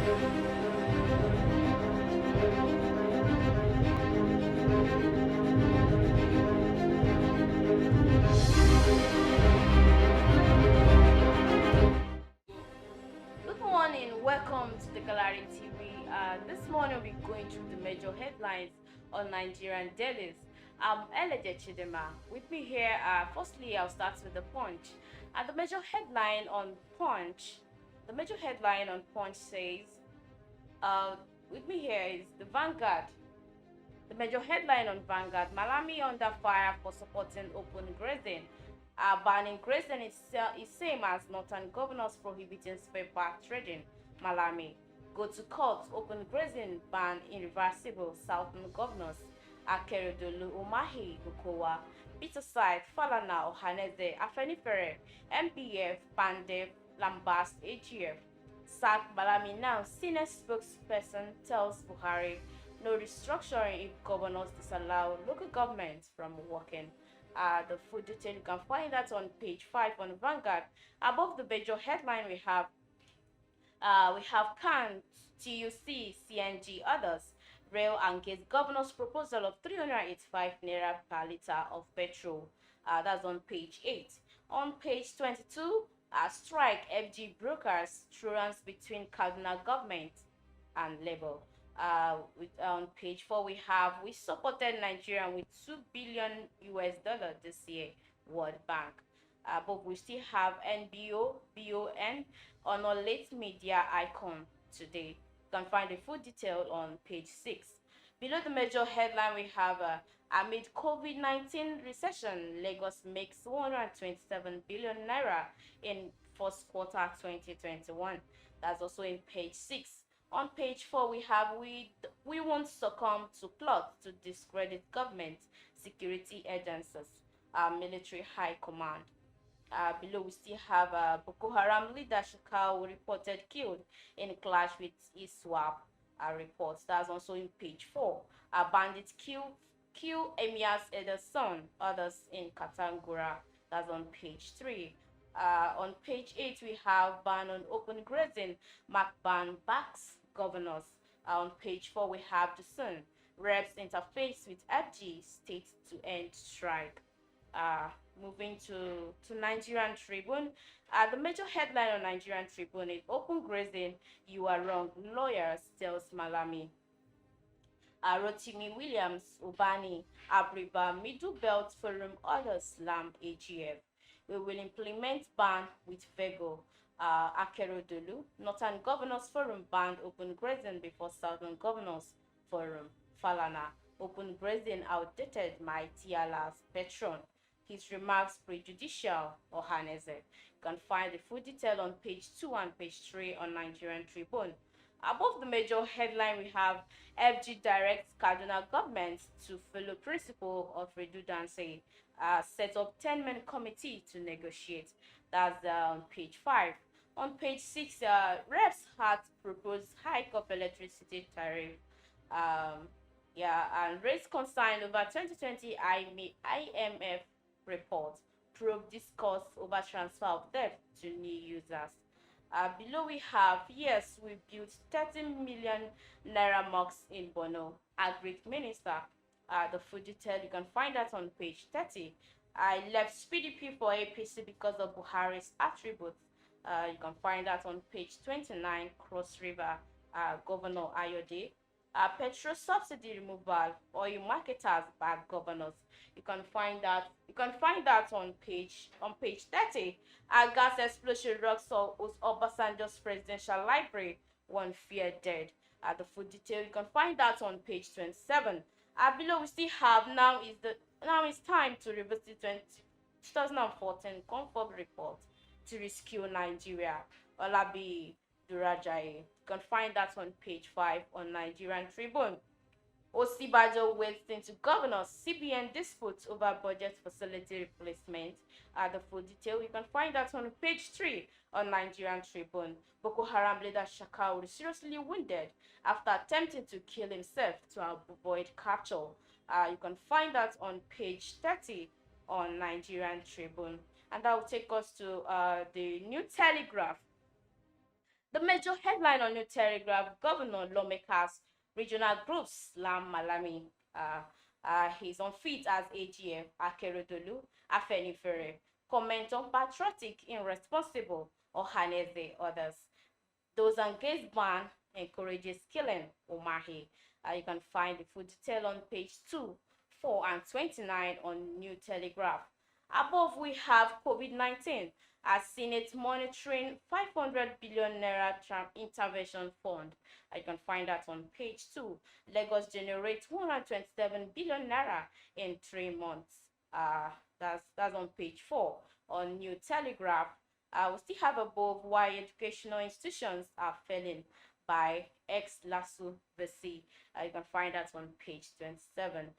Good morning, welcome to the Gallery TV. This morning we're going through the major headlines on Nigerian dailies. I'm Eleje Chidema. With me here, firstly, I'll start with the Punch. And the major headline on Punch says, uh, with me here is the Vanguard. The major headline on Vanguard: Malami under fire for supporting open grazing. Banning grazing is same as northern governors prohibiting spare part trading. Malami. Go to court: open grazing ban irreversible. Southern governors. Akeredolu Umahi Ukowa. Peterside Falana Ohaneze Afenifere MPF Pandev Lambast AGF. Sack Malami now. Senior spokesperson tells Buhari no restructuring if governors disallow local governments from working. The full detail you can find that on page 5 on Vanguard. Above the major headline we have CAN, TUC, CNG, others. Rail and Gate Governor's proposal of 385 naira per litre of petrol. That's on page 8. On page 22, strike FG brokers, truants between Kaduna government and Labour. On page 4 we supported Nigeria with $2 billion this year, World Bank. But we still have NBO, BON on our late media icon today. You can find the full detail on page 6. Below the major headline we have amid COVID-19 recession, Lagos makes 127 billion naira in first quarter 2021. That's also in page 6. On page 4 we won't succumb to plot to discredit government, security agencies, military high command. Below we still have Boko Haram leader Shekau reported killed in clash with ISWAP reports. That's also in page 4. Bandits kill Emia's elder son, others in Katangura. That's on page 3. On page 8 we have ban on open grazing, ban backs governors. On page 4 we have the Sun. Reps interface with FG state to end strike. Moving to Nigerian Tribune. The major headline on Nigerian Tribune is open grazing, you are wrong, lawyers tells Malami. Rotimi Williams, Ubani, Abriba, Middle Belt Forum, others slam AGF. We will implement ban with Vego. Akeredolu, Northern Governors Forum banned open grazing before Southern Governors Forum. Falana, open grazing outdated my TLR's patron. His remarks prejudicial, Ohaneze. You can find the full detail on page 2 and page 3 on Nigerian Tribune. Above the major headline we have FG directs Kaduna government to follow principle of redundancy. Set up 10-man committee to negotiate. That's on page 5. On page 6, reps had proposed hike of electricity tariff. And raised concern over 2020 IMF report. Probe discourse over transfer of debt to new users. Below we have, yes, we built 30 million naira mosques in Bono. Agric Minister. The full detail you can find that on page 30. I left PDP for APC because of Buhari's attributes. You can find that on page 29. Cross River Governor Ayode. Petrol subsidy removal, oil marketers bad governors. You can find that on page 30. Gas explosion rocks Obasanjo's presidential library, one fear dead. The full detail you can find that on page 27. Below we still have now it's time to revisit 2014 Comfort report to rescue Nigeria. Olabi Durajaye. You can find that on page 5 on Nigerian Tribune. Osibajo wades into governors, CBN disputes over budget facility replacement. The full detail you can find that on page 3 on Nigerian Tribune. Boko Haram leader Shakau was seriously wounded after attempting to kill himself to avoid capture. You can find that on page 30 on Nigerian Tribune. And that will take us to the New Telegraph. The major headline on New Telegraph: Governor lawmakers, regional groups slam Malami. Uh, he's unfit as AGF. Akeredolu, Afenifere. Comment on patriotic, irresponsible, Ohaneze, others. Those engaged ban encourages killing, Umahi. You can find the full detail on page 2, 4, and 29 on New Telegraph. Above, we have COVID-19 as Senate monitoring 500 billion naira intervention fund. You can find that on page 2. Lagos generates 127 billion naira in 3 months. That's on page 4 on New Telegraph. We still have above why educational institutions are failing by ex Lasso VC. You can find that on page 27.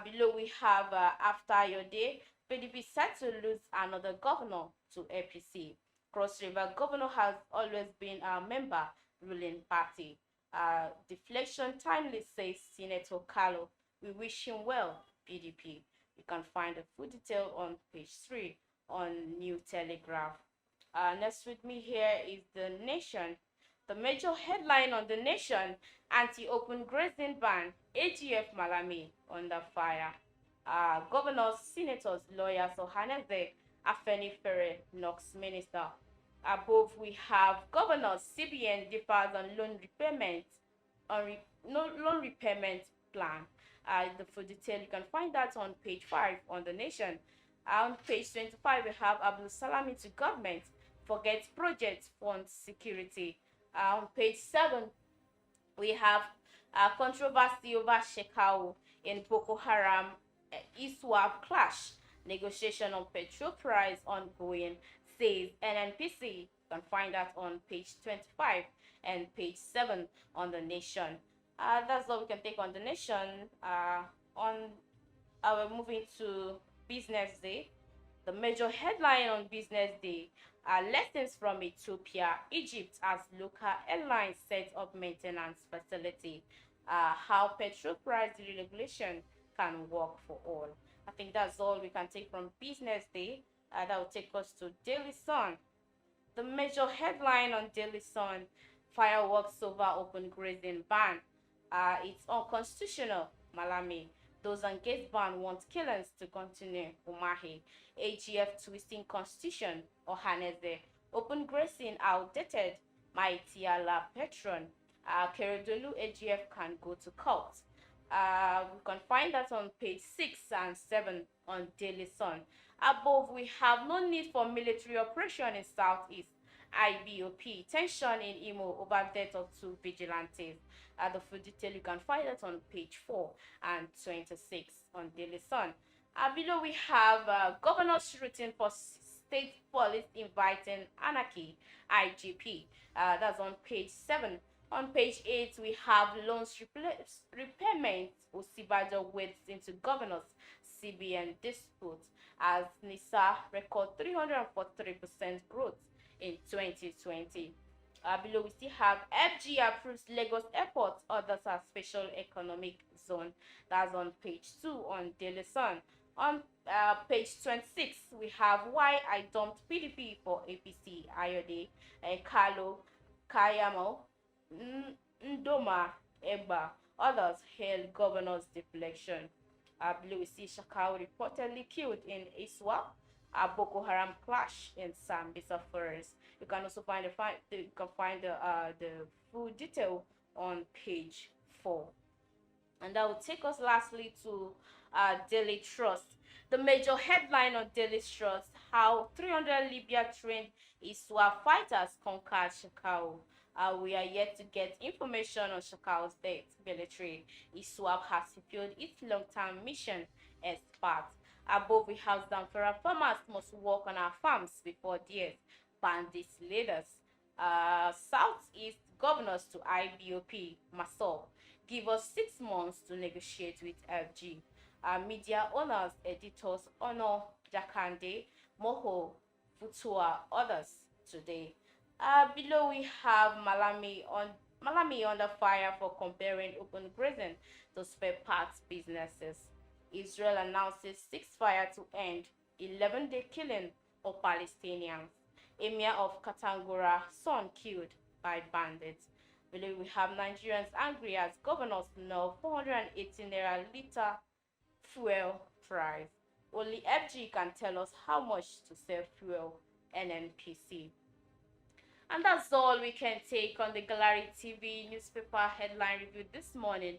Below we have after your day, PDP set to lose another governor to APC. Cross River governor has always been a member ruling party. Deflection timely says Senator Carlo. We wish him well, PDP. You can find the full detail on page 3 on New Telegraph. Next with me here is The Nation. The major headline on The Nation: anti-open grazing ban, AGF Malami under fire. Governors, senators, lawyers, Ohaneze, Afenifere knocks minister. Above we have governors, CBN differs on loan repayment, no loan repayment plan. The full detail you can find that on page 5 on The Nation. On page 25 we have Abdul Salami to government, forget project fund security. On page 7 we have controversy over Shekau in Boko Haram ISWAP clash. Negotiation on petrol price ongoing, says NNPC. You can find that on page 25 and page 7 on The Nation. That's all we can take on The Nation. We're moving to Business Day. The major headline on Business Day are lessons from Ethiopia. Egypt as local airlines set up maintenance facility. How petrol price deregulation can work for all. I think that's all we can take from Business Day. That will take us to Daily Sun. The major headline on Daily Sun: fireworks over open grazing ban. It's unconstitutional, Malami. Those engaged ban want killings to continue, Umahi. AGF twisting constitution, Ohaneze. Open grazing outdated, Maitiala patron. Keredolu AGF can go to court. We can find that on page 6 and 7 on Daily Sun. Above, we have no need for military operation in Southeast. IBOP, tension in Imo over death of 2 vigilantes. The full detail you can find it on page 4 and 26 on Daily Sun. Below we have governors rooting for state police inviting anarchy, IGP. That's on page 7. On page 8, we have loans repayment. Osibajo wades into governors, CBN dispute as NISA record 343% growth in 2020. Below we still have FG approves Lagos Airport, others are special economic zone. That's on page 2 on Daily Sun. On page 26, we have why I dumped PDP for APC. Ayode, Carlo, Kayamo, Ndoma, Eba, others hail governor's deflection. Below we see Shakau reportedly killed in Iswap. Boko Haram clash in Sambisa Forest. You can also find the full detail on page 4. And that will take us lastly to Daily Trust. The major headline on Daily Trust: how 300 Libya trained ISWAP fighters conquered Shakau. We are yet to get information on Shakau's death. Military ISWAP has fulfilled its long-term mission as part. Above we have Zamfara farmers must work on our farms before death. Bandits leaders. Southeast governors to IBOP. Masol. Give us 6 months to negotiate with FG. Media owners, editors honor Jakande, Moho, Futua, others today. Below we have Malami under fire for comparing open grazing to spare parts businesses. Israel announces ceasefire to end 11-day killing of Palestinians. Emir of Katangura, son killed. by bandits. Really, we have Nigerians angry as governors know 418 naira liter fuel price. Only FG can tell us how much to sell fuel NNPC. And that's all we can take on the Gallery TV newspaper headline review this morning.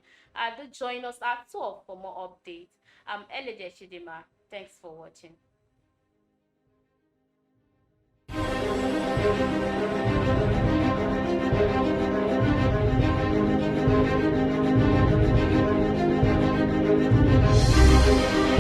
Do join us at 12 for more updates. I'm Elede Chidima. Thanks for watching.